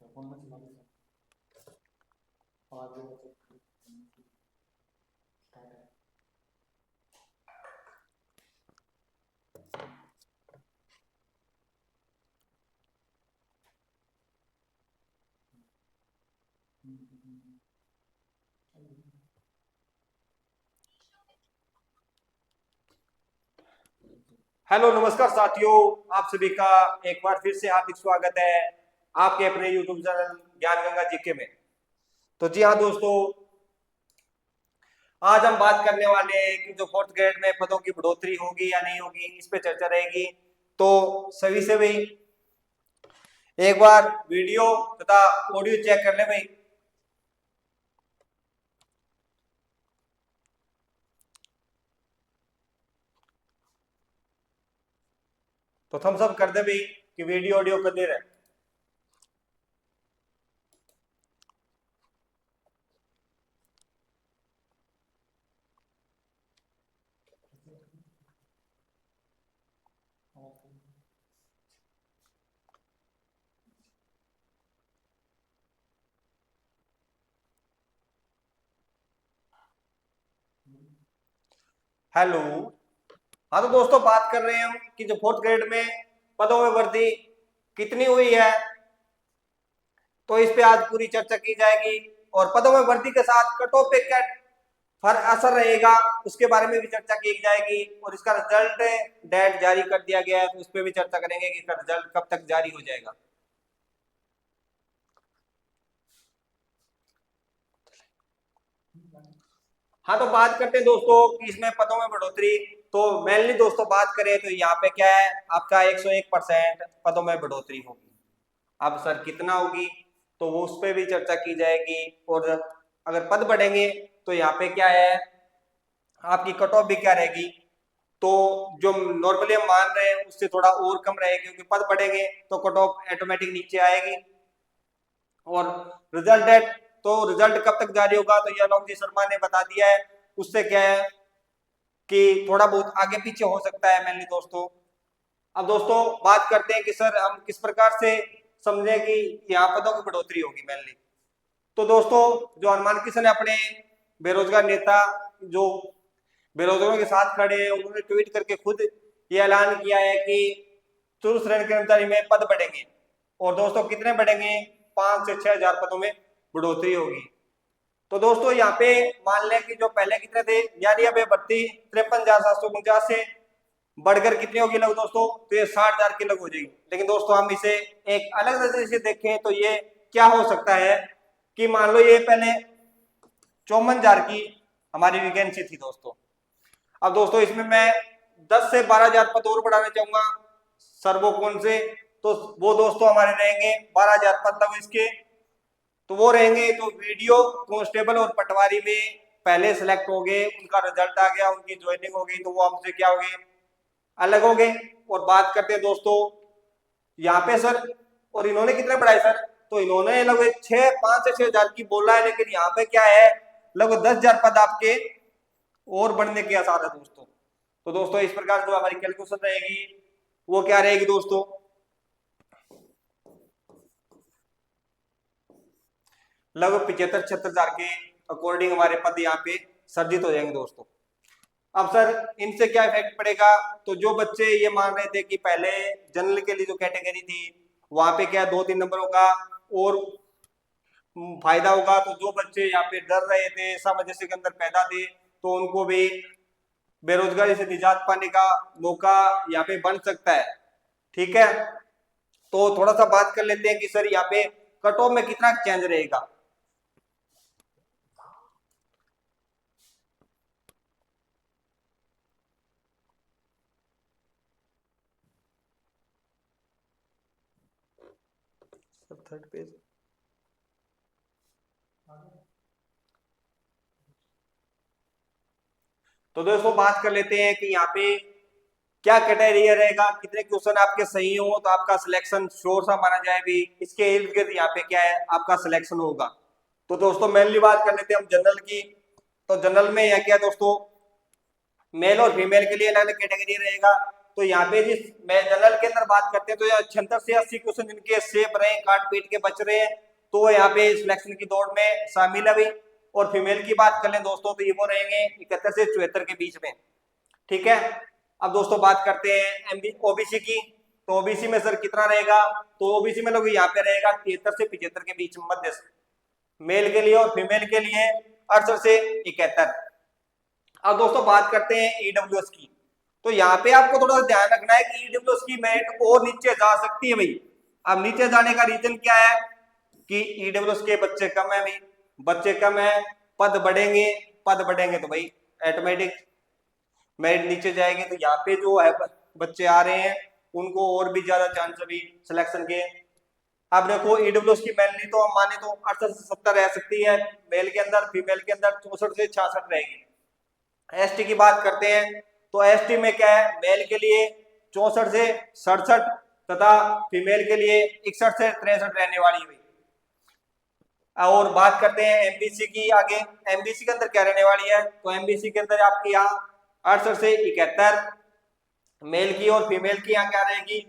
Hello नमस्कार साथियों, आप सभी का एक बार फिर से हार्दिक स्वागत है आपके अपने YouTube चैनल ज्ञान गंगा जीके में। तो जी हाँ दोस्तों, आज हम बात करने वाले हैं कि जो फोर्थ ग्रेड में पदों की बढ़ोतरी होगी या नहीं होगी, इस पे चर्चा रहेगी। तो सभी से भाई एक बार वीडियो तथा ऑडियो चेक कर ले भाई। तो थम्स अप कर दे भाई कि वीडियो ऑडियो कर दे रहे। हेलो। हाँ तो दोस्तों, बात कर रहे हैं हम कि जो फोर्थ ग्रेड में पदों में वृद्धि कितनी हुई है, तो इस पे आज पूरी चर्चा की जाएगी। और पदों में वृद्धि के साथ कट ऑफ पे क्या फर असर रहेगा, उसके बारे में भी चर्चा की जाएगी। और इसका रिजल्ट डेट जारी कर दिया गया है, तो उस पर भी चर्चा करेंगे कि इसका रिजल्ट कब तक जारी हो जाएगा। हाँ तो बात करते हैं दोस्तों कि इसमें पदों में बढ़ोतरी। तो मेनली दोस्तों बात करें तो यहाँ पे क्या है, आपका 101% पदों में बढ़ोतरी होगी। अब सर कितना होगी, तो वो उस पर भी चर्चा की जाएगी। और अगर पद बढ़ेंगे तो यहाँ पे क्या है, आपकी कट ऑफ भी क्या रहेगी, तो जो नॉर्मली हम मान रहे हैं उससे थोड़ा और कम रहेगी, क्योंकि पद बढ़ेंगे तो कट ऑफ ऑटोमेटिक नीचे आएगी। और रिजल्ट डेट, तो रिजल्ट कब तक जारी होगा, तो ये अलोक जी शर्मा ने बता दिया है। उससे क्या है कि थोड़ा बहुत आगे पीछे हो सकता है मेनली दोस्तों। अब दोस्तों बात करते हैं कि सर हम किस प्रकार से समझें कि यहाँ पदों की बढ़ोतरी होगी मेनली। तो दोस्तों, जो हनुमान किशन है अपने बेरोजगार नेता, जो बेरोजगारों के साथ खड़े हैं, उन्होंने ट्वीट करके खुद ये ऐलान किया है कि चतुर्थ श्रेणी कर्मचारी में पद बढ़ेंगे। और दोस्तों कितने बढ़ेंगे, 5 से 6 हजार पदों में बढ़ोतरी होगी। तो दोस्तों यहाँ पे मान लें कि जो पहले कितने थे, यानी अब भर्ती 53,749 से बढ़कर कितनी होगी लग दोस्तों, तो ये 60,000 की लग हो जाएगी। लेकिन दोस्तों हम इसे एक अलग नजरिए से देखें तो ये क्या हो सकता है कि मान लो ये पहले 54,000 की हमारी वैकेंसी थी दोस्तों। अब दोस्तों इसमें मैं 10 से 12,000 पद और बढ़ाना चाहूंगा। सर वो कौन से, तो वो दोस्तों हमारे रहेंगे 12,000 पद तक इसके। तो वो रहेंगे जो वीडियो कांस्टेबल और पटवारी में पहले सिलेक्ट हो गए, उनका रिजल्ट आ गया, उनकी ज्वाइनिंग हो गई, तो वो हमसे क्या हो गए, अलग हो गए। और बात करते हैं दोस्तों यहाँ पे सर, और इन्होंने कितने बढ़ाए सर, तो इन्होंने लगभग 5 से 6 हजार की बोला है, लेकिन यहाँ पे क्या है, लगभग 10,000 पद आपके और बढ़ने के आसार है दोस्तों। तो दोस्तों इस प्रकार जो हमारी कैलकुलेशन रहेगी वो क्या रहेगी दोस्तों, लगभग 75-76 हजार के अकॉर्डिंग हमारे पद यहाँ पे सर्जित हो जाएंगे दोस्तों। अब सर इनसे क्या इफेक्ट पड़ेगा, तो जो बच्चे ये मान रहे थे कि पहले जनरल के लिए जो कैटेगरी थी वहां पे क्या 2-3 नंबरों का और फायदा होगा, तो जो बच्चे यहाँ पे डर रहे थे, सामंजस्य के अंदर पैदा थे, तो उनको भी बेरोजगारी से निजात पाने का मौका यहाँ पे बन सकता है। ठीक है, तो थोड़ा सा बात कर लेते हैं कि सर यहाँ पे कट ऑफ में कितना चेंज रहेगा। थर्ड पेज, तो दोस्तों बात कर लेते हैं कि यहाँ पे क्या क्राइटेरिया रहेगा, कितने क्वेश्चन आपके सही हो तो आपका सिलेक्शन श्योर सा माना जाए भी, इसके इर्द गिर्द यहाँ पे क्या है आपका सिलेक्शन होगा। तो दोस्तों मेनली बात कर लेते हैं हम जनरल की। तो जनरल में यह क्या दोस्तों, मेल और फीमेल के लिए अलग अलग कैटेगरी रहेगा। तो यहाँ पे जिस मैं जनरल के अंदर बात करते हैं तो 76 से 80 क्वेश्चन जिनके सेफ रहे, काट पीट के बच रहे हैं, तो यहाँ पे सिलेक्शन की दौड़ में शामिल है भाई। और फीमेल की बात कर लें दोस्तों तो ये वो रहेंगे 71 से 74 के बीच में, ठीक है। अब दोस्तों बात करते हैं ओबीसी की, तो ओबीसी में सर कितना रहेगा, तो ओबीसी में लोग यहाँ पे रहेगा 73 से 75 के बीच मध्य मेल के लिए, और फीमेल के लिए 68 से 71। अब दोस्तों बात करते हैं ईडब्ल्यूएस की, तो यहाँ पे आपको थोड़ा सा ध्यान रखना है कि ईडब्ल्यूएस की मेरिट और नीचे जा सकती है भाई। अब नीचे जाने का रीजन क्या है कि ईडब्ल्यूएस के बच्चे कम है भाई, बच्चे कम है, पद बढ़ेंगे, पद बढ़ेंगे तो भाई ऑटोमेटिक मेरिट नीचे जाएगी। तो यहाँ पे जो है बच्चे आ रहे हैं उनको और भी ज्यादा चांस अभी सिलेक्शन के। अब देखो ईडब्ल्यूएस की मेनली तो हम माने तो 68 से 70 रह सकती है मेल के अंदर, फीमेल के अंदर 64 से 66 रहेगी। एसटी की बात करते हैं तो एसटी में क्या है, मेल के लिए 64 से 67 तथा फीमेल के लिए 61 से 63 रहने वाली हुई। और बात करते हैं एमबीसी की आगे, एमबीसी के अंदर क्या रहने वाली है, तो एमबीसी के अंदर आपकी यहाँ 68 से 71 मेल की, और फीमेल की यहाँ क्या रहेगी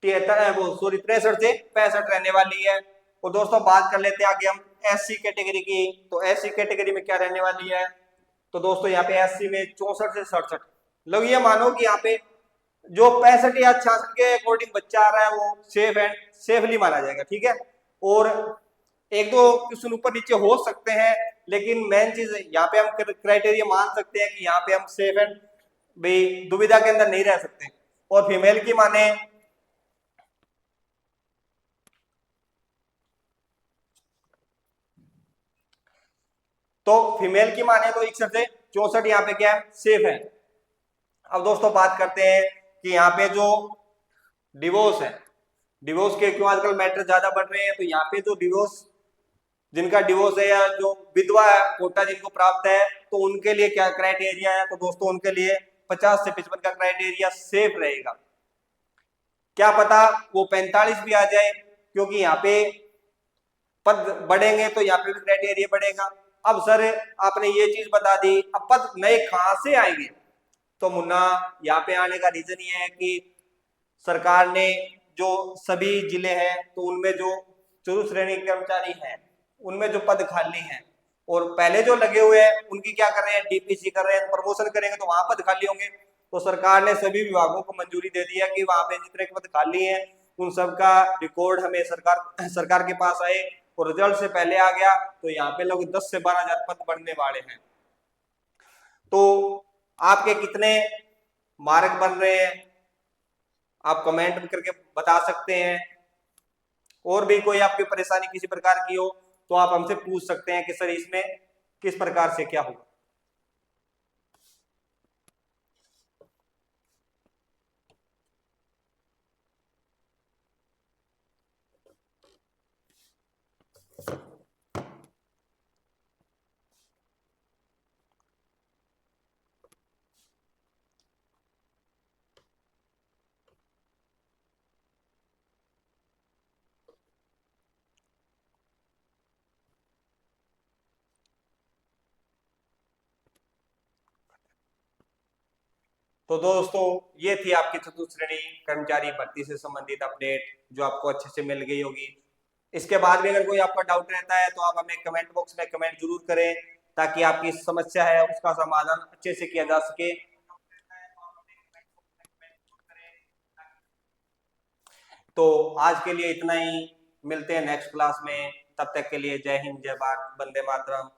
63 से 65 रहने वाली है। और दोस्तों बात कर लेते हैं आगे हम एससी कैटेगरी की, तो एससी कैटेगरी में क्या रहने वाली है, तो दोस्तों यहाँ पे एससी में 64 से 67। लोग ये मानो कि यहाँ पे जो 65 या 66 के अकॉर्डिंग बच्चा आ रहा है वो सेफ एंड सेफली माना जाएगा, ठीक है। और एक दो क्वेश्चन ऊपर नीचे हो सकते हैं, लेकिन मेन चीज यहाँ पे हम क्राइटेरिया मान सकते हैं कि यहाँ पे हम सेफ एंड भाई दुविधा के अंदर नहीं रह सकते। और फीमेल की माने तो फीमेल की माने तो 61 से 64 यहाँ पे क्या है सेफ है। अब दोस्तों बात करते हैं कि यहाँ पे जो डिवोर्स है, डिवोर्स के क्यों आजकल मैटर ज्यादा बढ़ रहे हैं, तो यहाँ पे जो डिवोर्स जिनका डिवोर्स है या जो विधवा कोटा जिनको प्राप्त है तो उनके लिए क्या क्राइटेरिया है, तो दोस्तों उनके लिए 50 से 55 का क्राइटेरिया सेफ रहेगा। क्या पता वो 45 भी आ जाए, क्योंकि यहाँ पे पद बढ़ेंगे तो यहाँ पे भी क्राइटेरिया बढ़ेगा। अब सर आपने ये चीज बता दी, अब पद नए कहां से आएंगे, तो मुन्ना यहाँ पे आने का रीजन ये है कि सरकार ने जो सभी जिले हैं तो उनमें जो चतुर्थ श्रेणी के कर्मचारी हैं उनमें जो पद खाली हैं और पहले जो लगे हुए हैं उनकी क्या कर रहे हैं डीपीसी कर रहे हैं, प्रमोशन करेंगे तो वहां पद खाली होंगे। तो सरकार ने सभी विभागों को मंजूरी दे दी है कि वहां पे जितने पद खाली हैं उन सब का रिकॉर्ड हमें सरकार के पास आए, और रिजल्ट से पहले आ गया तो यहाँ पे लोग 10 से 12,000 पद बढ़ने वाले हैं। तो आपके कितने मार्क बन रहे हैं आप कमेंट करके बता सकते हैं। और भी कोई आपकी परेशानी किसी प्रकार की हो तो आप हमसे पूछ सकते हैं कि सर इसमें किस प्रकार से क्या होगा। तो दोस्तों ये थी आपकी चतुर्थ श्रेणी कर्मचारी भर्ती से संबंधित अपडेट जो आपको अच्छे से मिल गई होगी। इसके बाद भी अगर कोई आपका डाउट रहता है तो आप हमें कमेंट बॉक्स में कमेंट जरूर करें ताकि आपकी समस्या है उसका समाधान अच्छे से किया जा सके। तो आज के लिए इतना ही, मिलते हैं नेक्स्ट क्लास में, तब तक के लिए जय हिंद, जय भारत, वंदे मातरम।